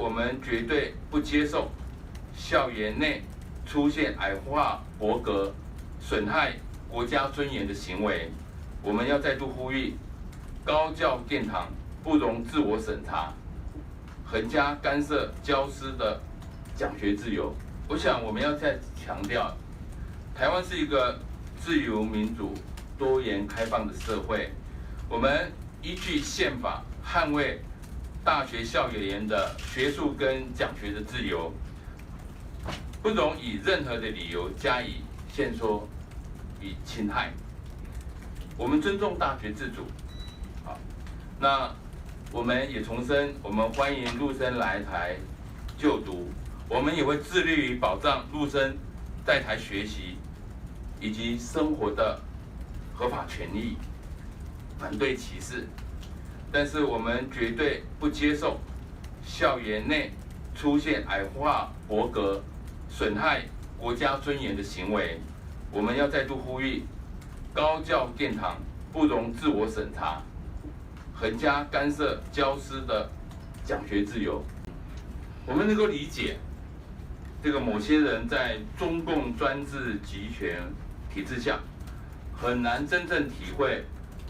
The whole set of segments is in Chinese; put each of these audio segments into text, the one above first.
我们绝对不接受校园内出现矮化国格、损害国家尊严的行为。我们要再度呼吁，高教殿堂不容自我审查，横加干涉教师的讲学自由。我想我们要再强调，台湾是一个自由民主、多元开放的社会，我们依据宪法捍卫大学校园的学术跟讲学的自由，不容以任何的理由加以限缩与侵害。我们尊重大学自主，好，那我们也重申，我们欢迎陆生来台就读，我们也会致力于保障陆生在台学习以及生活的合法权益，反对歧视。但是我们绝对不接受校园内出现矮化国格、损害国家尊严的行为。我们要再度呼吁，高教殿堂不容自我审查，横加干涉教师的讲学自由。我们能够理解，这个某些人在中共专制集权体制下，很难真正体会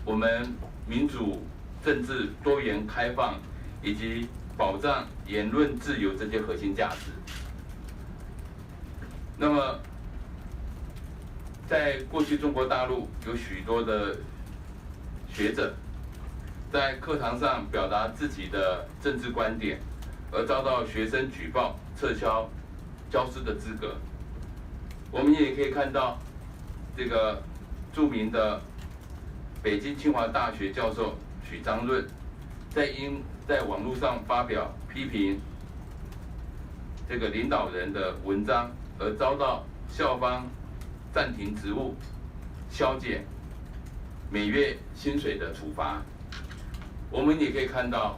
我们民主、政治多元开放以及保障言论自由这些核心价值。那么，在过去中国大陆有许多的学者在课堂上表达自己的政治观点，而遭到学生举报撤销教师的资格。我们也可以看到，这个著名的北京清华大学教授许章润，在网络上发表批评这个领导人的文章，而遭到校方暂停职务、削减每月薪水的处罚。我们也可以看到，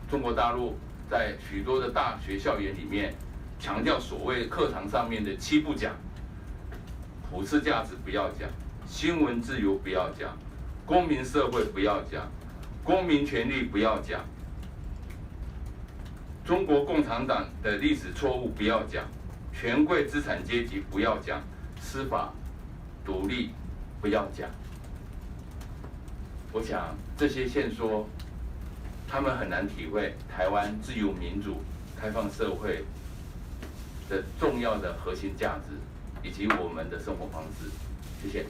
中国大陆在许多的大学校园里面，强调所谓课堂上面的7不讲：普世价值不要讲，新闻自由不要讲，公民社会不要讲，公民权利不要讲，中国共产党的历史错误不要讲，权贵资产阶级不要讲，司法独立不要讲。我想这些线索，他们很难体会台湾自由民主开放社会的重要的核心价值，以及我们的生活方式。谢谢。